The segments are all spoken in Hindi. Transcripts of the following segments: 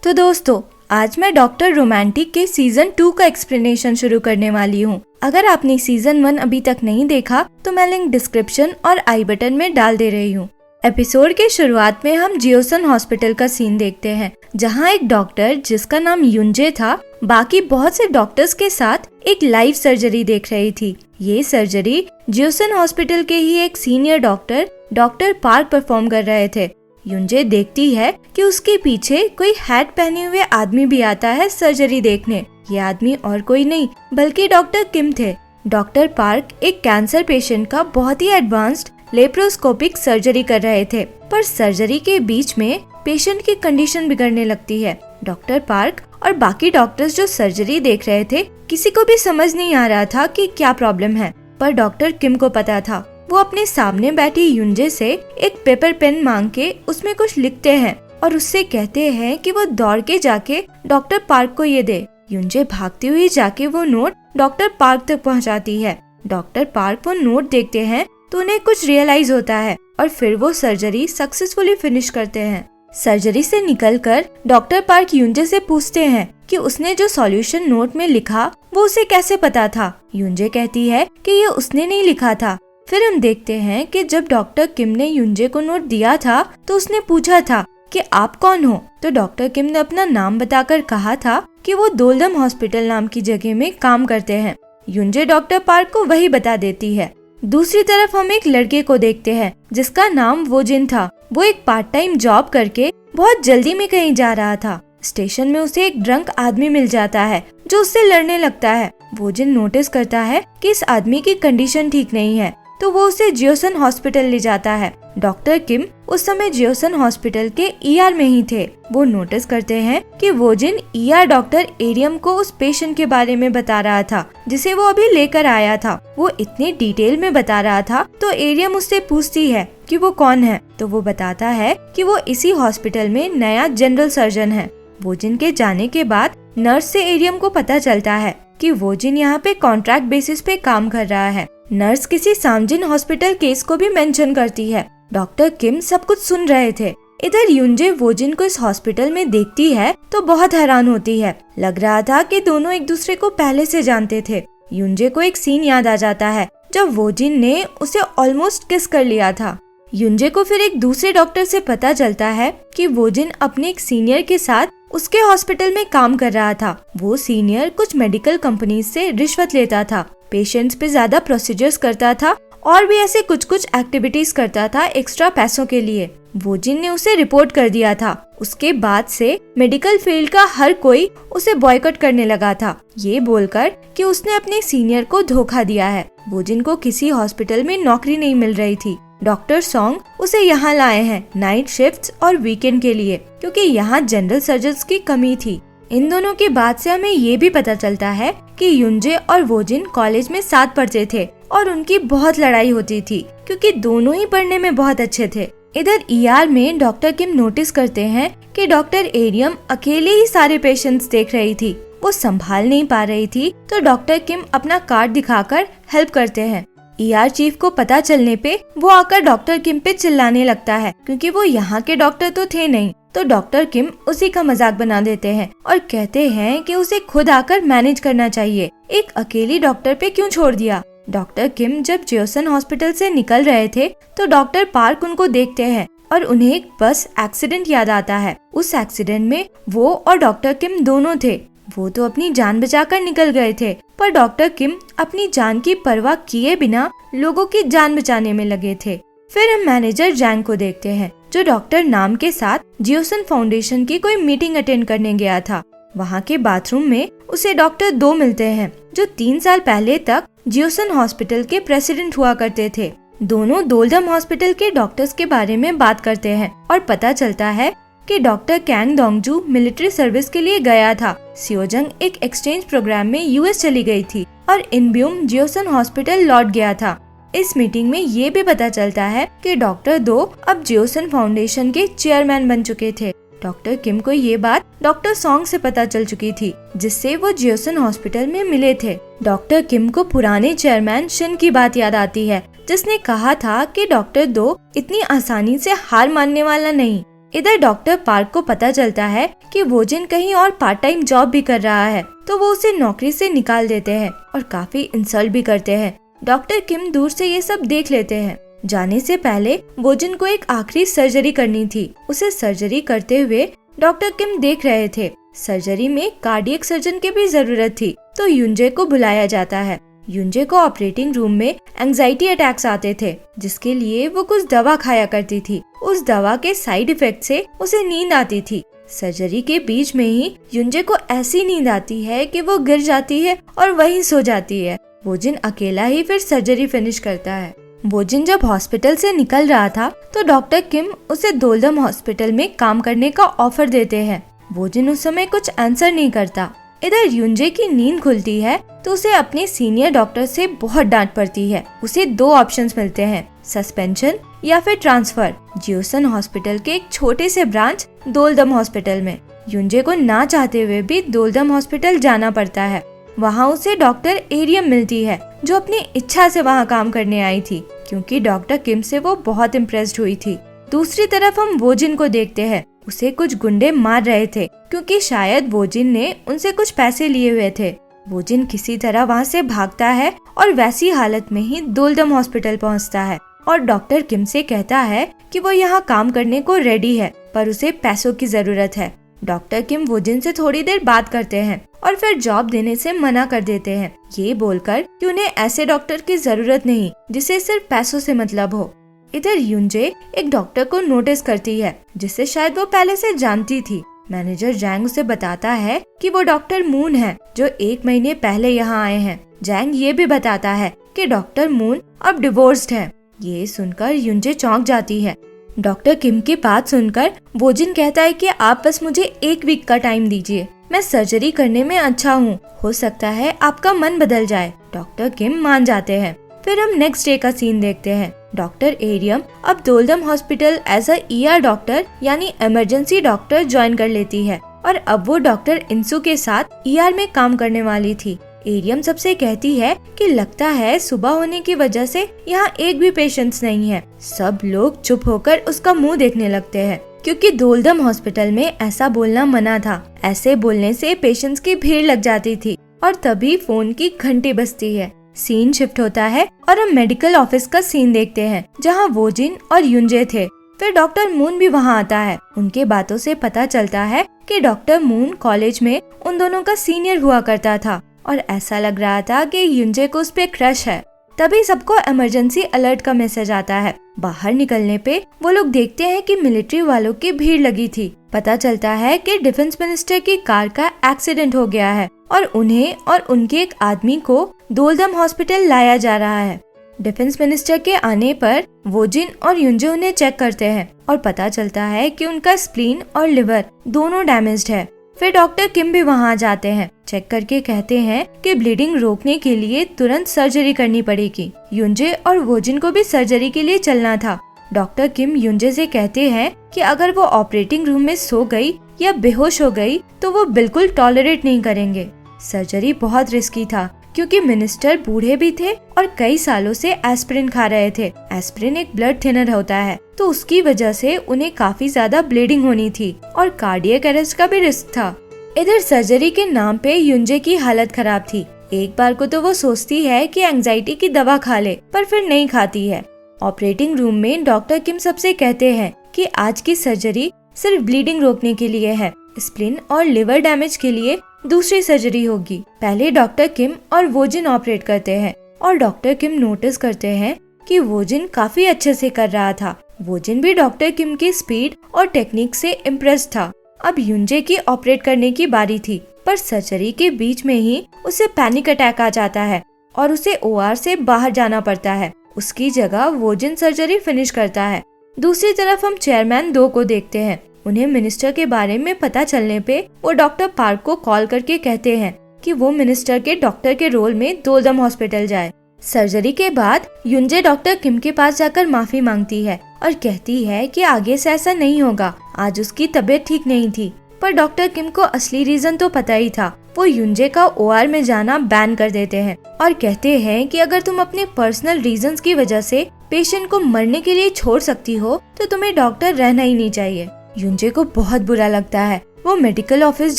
तो दोस्तों, आज मैं डॉक्टर रोमांटिक के सीजन 2 का एक्सप्लेनेशन शुरू करने वाली हूँ। अगर आपने सीजन 1 अभी तक नहीं देखा तो मैं लिंक डिस्क्रिप्शन और आई बटन में डाल दे रही हूँ। एपिसोड के शुरुआत में हम जियोसन हॉस्पिटल का सीन देखते हैं, जहाँ एक डॉक्टर जिसका नाम युंजे था बाकी बहुत से डॉक्टर्स के साथ एक लाइव सर्जरी देख रही थी। ये सर्जरी जियोसन हॉस्पिटल के ही एक सीनियर डॉक्टर पार्क परफॉर्म कर रहे थे। युंजे देखती है कि उसके पीछे कोई हैट पहने हुए आदमी भी आता है सर्जरी देखने। ये आदमी और कोई नहीं बल्कि डॉक्टर किम थे। डॉक्टर पार्क एक कैंसर पेशेंट का बहुत ही एडवांस्ड लेप्रोस्कोपिक सर्जरी कर रहे थे, पर सर्जरी के बीच में पेशेंट की कंडीशन बिगड़ने लगती है। डॉक्टर पार्क और बाकी डॉक्टर्स जो सर्जरी देख रहे थे, किसी को भी समझ नहीं आ रहा था कि क्या प्रॉब्लम है, पर डॉक्टर किम को पता था। वो अपने सामने बैठी युंजे से एक पेपर पेन मांग के उसमें कुछ लिखते हैं और उससे कहते हैं कि वो दौड़ के जाके डॉक्टर पार्क को ये दे। युंजे भागती हुई जाके वो नोट डॉक्टर पार्क तक पहुंचाती है। डॉक्टर पार्क वो नोट देखते हैं तो उन्हें कुछ रियलाइज होता है और फिर वो सर्जरी सक्सेसफुली फिनिश करते हैं। सर्जरी से निकलकर डॉक्टर पार्क युंजे से पूछते हैं कि उसने जो सॉल्यूशन नोट में लिखा वो उसे कैसे पता था। युंजे कहती है कि ये उसने नहीं लिखा था। फिर हम देखते हैं कि जब डॉक्टर किम ने युंजे को नोट दिया था तो उसने पूछा था कि आप कौन हो, तो डॉक्टर किम ने अपना नाम बताकर कहा था कि वो दोलदम हॉस्पिटल नाम की जगह में काम करते हैं। युंजे डॉक्टर पार्क को वही बता देती है। दूसरी तरफ हम एक लड़के को देखते हैं जिसका नाम वोजिन था। वो एक पार्ट टाइम जॉब करके बहुत जल्दी में कहीं जा रहा था। स्टेशन में उसे एक ड्रंक आदमी मिल जाता है जो उससे लड़ने लगता है। वोजिन नोटिस करता है कि इस आदमी की कंडीशन ठीक नहीं है, तो वो उसे जियोसन हॉस्पिटल ले जाता है। डॉक्टर किम उस समय जियोसन हॉस्पिटल के ईआर में ही थे। वो नोटिस करते हैं कि वोजिन ईआर डॉक्टर एरियम को उस पेशेंट के बारे में बता रहा था जिसे वो अभी लेकर आया था। वो इतने डिटेल में बता रहा था तो एरियम उससे पूछती है कि वो कौन है, तो वो बताता है कि वो इसी हॉस्पिटल में नया जनरल सर्जन है। वोजिन के जाने के बाद नर्स से एरियम को पता चलता है कि वोजिन यहाँ पे कॉन्ट्रैक्ट बेसिस पे काम कर रहा है। नर्स किसी सामजिन हॉस्पिटल केस को भी मेंशन करती है। डॉक्टर किम सब कुछ सुन रहे थे। इधर युंजे वोजिन को इस हॉस्पिटल में देखती है तो बहुत हैरान होती है। लग रहा था कि दोनों एक दूसरे को पहले से जानते थे। युंजे को एक सीन याद आ जाता है जब वोजिन ने उसे ऑलमोस्ट किस कर लिया था। युंजे को फिर एक दूसरे डॉक्टर से पता चलता है कि वोजिन अपने एक सीनियर के साथ उसके हॉस्पिटल में काम कर रहा था। वो सीनियर कुछ मेडिकल कंपनी से रिश्वत लेता था, पेशेंट्स पे ज्यादा प्रोसीजर्स करता था और भी ऐसे कुछ एक्टिविटीज करता था एक्स्ट्रा पैसों के लिए। वोजिन ने उसे रिपोर्ट कर दिया था। उसके बाद से मेडिकल फील्ड का हर कोई उसे बॉयकॉट करने लगा था, ये बोलकर कि उसने अपने सीनियर को धोखा दिया है। वोजिन को किसी हॉस्पिटल में नौकरी नहीं मिल रही थी। डॉक्टर सॉन्ग उसे यहाँ लाए हैं नाइट शिफ्ट्स और वीकेंड के लिए, क्योंकि यहाँ जनरल सर्जन्स की कमी थी। इन दोनों के बाद से हमें ये भी पता चलता है कि युंजे और वोजिन कॉलेज में साथ पढ़ते थे और उनकी बहुत लड़ाई होती थी क्योंकि दोनों ही पढ़ने में बहुत अच्छे थे। इधर ईआर में डॉक्टर किम नोटिस करते हैं कि डॉक्टर एरियम अकेले ही सारे पेशेंट्स देख रही थी। वो संभाल नहीं पा रही थी, तो डॉक्टर किम अपना कार्ड दिखाकर हेल्प करते हैं। ईआर चीफ को पता चलने पे वो आकर डॉक्टर किम पे चिल्लाने लगता है क्योंकि वो यहाँ के डॉक्टर तो थे नहीं। तो डॉक्टर किम उसी का मजाक बना देते हैं और कहते हैं कि उसे खुद आकर मैनेज करना चाहिए, एक अकेली डॉक्टर पे क्यों छोड़ दिया। डॉक्टर किम जब जियोसन हॉस्पिटल से निकल रहे थे तो डॉक्टर पार्क उनको देखते हैं और उन्हें एक बस एक्सीडेंट याद आता है। उस एक्सीडेंट में वो और डॉक्टर किम दोनों थे। वो तो अपनी जान बचाकर निकल गए थे, पर डॉक्टर किम अपनी जान की परवाह किए बिना लोगों की जान बचाने में लगे थे। फिर हम मैनेजर जैंग को देखते हैं जो डॉक्टर नाम के साथ जियोसन फाउंडेशन की कोई मीटिंग अटेंड करने गया था। वहाँ के बाथरूम में उसे डॉक्टर 2 मिलते हैं जो 3 साल पहले तक जियोसन हॉस्पिटल के प्रेसिडेंट हुआ करते थे। दोनों दोलदम हॉस्पिटल के डॉक्टर्स के बारे में बात करते हैं और पता चलता है कि डॉक्टर कैंग दोंगजू मिलिट्री सर्विस के लिए गया था। सियोजंग एक एक्सचेंज प्रोग्राम में यूएस चली गई थी और इनब्यूम जियोसन हॉस्पिटल लौट गया था। इस मीटिंग में ये भी पता चलता है कि डॉक्टर 2 अब जियोसन फाउंडेशन के चेयरमैन बन चुके थे। डॉक्टर किम को ये बात डॉक्टर सॉन्ग से पता चल चुकी थी, जिससे वो जियोसन हॉस्पिटल में मिले थे। डॉक्टर किम को पुराने चेयरमैन शिन की बात याद आती है, जिसने कहा था कि डॉक्टर 2 इतनी आसानी से हार मानने वाला नहीं। इधर डॉक्टर पार्क को पता चलता है कि वोजिन कहीं और पार्ट टाइम जॉब भी कर रहा है, तो वो उसे नौकरी से निकाल देते हैं और काफी इंसल्ट भी करते हैं। डॉक्टर किम दूर से ये सब देख लेते हैं। जाने से पहले वोजिन को एक आखिरी सर्जरी करनी थी। उसे सर्जरी करते हुए डॉक्टर किम देख रहे थे। सर्जरी में कार्डियक सर्जन की भी जरूरत थी, तो युंजे को बुलाया जाता है। युंजे को ऑपरेटिंग रूम में एंजाइटी अटैक्स आते थे, जिसके लिए वो कुछ दवा खाया करती थी। उस दवा के साइड इफेक्ट से उसे नींद आती थी। सर्जरी के बीच में ही युंजे को ऐसी नींद आती है कि वो गिर जाती है और वहीं सो जाती है। वोजिन अकेला ही फिर सर्जरी फिनिश करता है। वोजिन जब हॉस्पिटल से निकल रहा था तो डॉक्टर किम उसे दोलदम हॉस्पिटल में काम करने का ऑफर देते हैं। वोजिन उस समय कुछ आंसर नहीं करता। इधर युंजे की नींद खुलती है तो उसे अपने सीनियर डॉक्टर से बहुत डांट पड़ती है। उसे 2 ऑप्शंस मिलते हैं, सस्पेंशन या फिर ट्रांसफर जियोसन हॉस्पिटल के एक छोटे से ब्रांच दोलदम हॉस्पिटल में। युंजे को ना चाहते हुए भी दोलदम हॉस्पिटल जाना पड़ता है। वहाँ उसे डॉक्टर एरियम मिलती है, जो अपनी इच्छा से वहाँ काम करने आई थी, क्योंकि डॉक्टर किम से वो बहुत इम्प्रेस्ड हुई थी। दूसरी तरफ हम वोजिन को देखते हैं। उसे कुछ गुंडे मार रहे थे, क्योंकि शायद वोजिन ने उनसे कुछ पैसे लिए हुए थे। वोजिन किसी तरह वहाँ से भागता है और वैसी हालत में ही दोलदम हॉस्पिटल पहुँचता है और डॉक्टर किम से कहता है कि वो यहाँ काम करने को रेडी है, पर उसे पैसों की जरूरत है। डॉक्टर किम वोजिन से थोड़ी देर बात करते हैं और फिर जॉब देने से मना कर देते हैं, ये बोलकर कि उन्हें ऐसे डॉक्टर की जरूरत नहीं जिसे सिर्फ पैसों से मतलब हो। इधर युंजे एक डॉक्टर को नोटिस करती है, जिसे शायद वो पहले से जानती थी। मैनेजर जैंग उसे बताता है कि वो डॉक्टर मून है, जो 1 महीने पहले यहाँ आए हैं। जैंग ये भी बताता है कि डॉक्टर मून अब डिवोर्स्ड है। ये सुनकर युंजे चौंक जाती है। डॉक्टर किम की बात सुनकर वोजिन कहता है कि आप बस मुझे 1 वीक का टाइम दीजिए, मैं सर्जरी करने में अच्छा हूँ, हो सकता है आपका मन बदल जाए। डॉक्टर किम मान जाते हैं। फिर हम नेक्स्ट डे का सीन देखते हैं। डॉक्टर एरियम अब दोलदम हॉस्पिटल एज ER डॉक्टर यानी इमरजेंसी डॉक्टर ज्वाइन कर लेती है और अब वो डॉक्टर इंसू के साथ ER में काम करने वाली थी। एरियम सबसे कहती है कि लगता है सुबह होने की वजह से यहाँ एक भी पेशेंट्स नहीं है। सब लोग चुप होकर उसका मुंह देखने लगते हैं, क्योंकि दोलदम हॉस्पिटल में ऐसा बोलना मना था। ऐसे बोलने से पेशेंट्स की भीड़ लग जाती थी और तभी फोन की घंटी बजती है। सीन शिफ्ट होता है और हम मेडिकल ऑफिस का सीन देखते हैं, जहाँ वोजिन और युंजे थे। फिर डॉक्टर मून भी वहाँ आता है। उनके बातों से पता चलता है कि डॉक्टर मून कॉलेज में उन दोनों का सीनियर हुआ करता था और ऐसा लग रहा था कि युंजे को उस पे क्रश है। तभी सबको इमरजेंसी अलर्ट का मैसेज आता है। बाहर निकलने पे वो लोग देखते हैं कि मिलिट्री वालों की भीड़ लगी थी। पता चलता है कि डिफेंस मिनिस्टर की कार का एक्सीडेंट हो गया है और उन्हें और उनके एक आदमी को दोलदम हॉस्पिटल लाया जा रहा है। डिफेंस मिनिस्टर के आने पर वोजिन और युंजे उन्हें चेक करते हैं और पता चलता है कि उनका स्प्लीन और लिवर दोनों डैमेज्ड है। फिर डॉक्टर किम भी वहाँ जाते हैं। चेक करके कहते हैं कि ब्लीडिंग रोकने के लिए तुरंत सर्जरी करनी पड़ेगी। युंजे और वोजिन को भी सर्जरी के लिए चलना था। डॉक्टर किम युंजे से कहते हैं कि अगर वो ऑपरेटिंग रूम में सो गई या बेहोश हो गई तो वो बिल्कुल टॉलरेट नहीं करेंगे। सर्जरी बहुत रिस्की था, क्योंकि मिनिस्टर बूढ़े भी थे और कई सालों से एस्पिरिन खा रहे थे। एस्पिरिन एक ब्लड थिनर होता है, तो उसकी वजह से उन्हें काफी ज्यादा ब्लीडिंग होनी थी और कार्डियक अरेस्ट का भी रिस्क था। इधर सर्जरी के नाम पे युंजे की हालत खराब थी। एक बार को तो वो सोचती है कि एंजाइटी की दवा खा ले, पर फिर नहीं खाती है। ऑपरेटिंग रूम में डॉक्टर किम सबसे कहते हैं कि आज की सर्जरी सिर्फ ब्लीडिंग रोकने के लिए है, स्प्लीन और लिवर डैमेज के लिए दूसरी सर्जरी होगी। पहले डॉक्टर किम और वोजिन ऑपरेट करते हैं और डॉक्टर किम नोटिस करते हैं कि वोजिन काफी अच्छे से कर रहा था। वोजिन भी डॉक्टर किम की स्पीड और टेक्निक से इम्प्रेस था। अब युंजे की ऑपरेट करने की बारी थी, पर सर्जरी के बीच में ही उसे पैनिक अटैक आ जाता है और उसे OR से बाहर जाना पड़ता है। उसकी जगह वोजिन सर्जरी फिनिश करता है। दूसरी तरफ हम चेयरमैन 2 को देखते हैं। उन्हें मिनिस्टर के बारे में पता चलने पे वो डॉक्टर पार्क को कॉल करके कहते हैं कि वो मिनिस्टर के डॉक्टर के रोल में दोलदम हॉस्पिटल जाए। सर्जरी के बाद युंजे डॉक्टर किम के पास जाकर माफी मांगती है और कहती है कि आगे से ऐसा नहीं होगा। आज उसकी तबीयत ठीक नहीं थी, पर डॉक्टर किम को असली रीजन तो पता ही था। वो युंजे का OR में जाना बैन कर देते हैं और कहते हैं कि अगर तुम अपने पर्सनल रीजंस की वजह से पेशेंट को मरने के लिए छोड़ सकती हो तो तुम्हें डॉक्टर रहना ही नहीं चाहिए। युंजे को बहुत बुरा लगता है। वो मेडिकल ऑफिस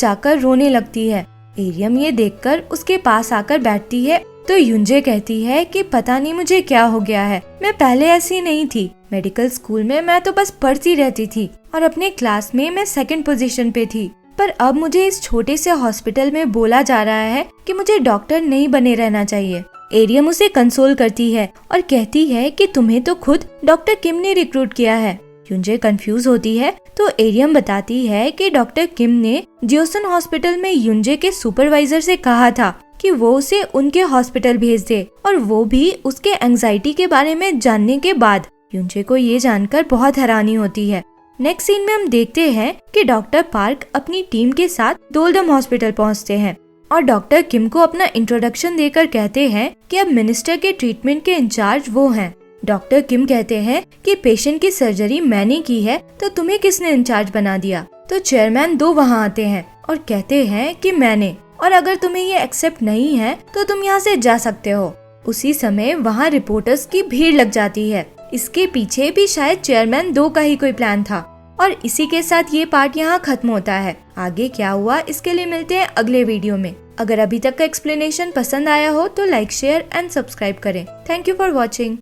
जाकर रोने लगती है। एरियम ये देखकर उसके पास आकर बैठती है तो युंजे कहती है कि पता नहीं मुझे क्या हो गया है, मैं पहले ऐसी नहीं थी। मेडिकल स्कूल में मैं तो बस पढ़ती रहती थी और अपने क्लास में मैं सेकंड पोजीशन पे थी, पर अब मुझे इस छोटे से हॉस्पिटल में बोला जा रहा है कि मुझे डॉक्टर नहीं बने रहना चाहिए। एरियम उसे कंसोल करती है और कहती है कि तुम्हें तो खुद डॉक्टर किम ने रिक्रूट किया है। युंजे कंफ्यूज होती है तो एरियम बताती है कि डॉक्टर किम ने जियोसन हॉस्पिटल में युंजे के सुपरवाइजर से कहा था कि वो उसे उनके हॉस्पिटल भेज दे, और वो भी उसके एंजाइटी के बारे में जानने के बाद। युंजे को ये जानकर बहुत हैरानी होती है। नेक्स्ट सीन में हम देखते हैं कि डॉक्टर पार्क अपनी टीम के साथ डोल्डम हॉस्पिटल पहुंचते हैं और डॉक्टर किम को अपना इंट्रोडक्शन देकर कहते हैं कि अब मिनिस्टर के ट्रीटमेंट के इंचार्ज वो हैं। डॉक्टर किम कहते हैं कि पेशेंट की सर्जरी मैंने की है तो तुम्हें किसने इंचार्ज बना दिया। तो चेयरमैन दो वहाँ आते हैं और कहते हैं कि मैंने, और अगर तुम्हें ये एक्सेप्ट नहीं है तो तुम यहाँ से जा सकते हो। उसी समय वहाँ रिपोर्टर्स की भीड़ लग जाती है। इसके पीछे भी शायद चेयरमैन दो का ही कोई प्लान था। और इसी के साथ ये पार्ट यहाँ खत्म होता है। आगे क्या हुआ इसके लिए मिलते हैं अगले वीडियो में। अगर अभी तक का एक्सप्लेनेशन पसंद आया हो तो लाइक, शेयर एंड सब्सक्राइब करें। Thank you for watching.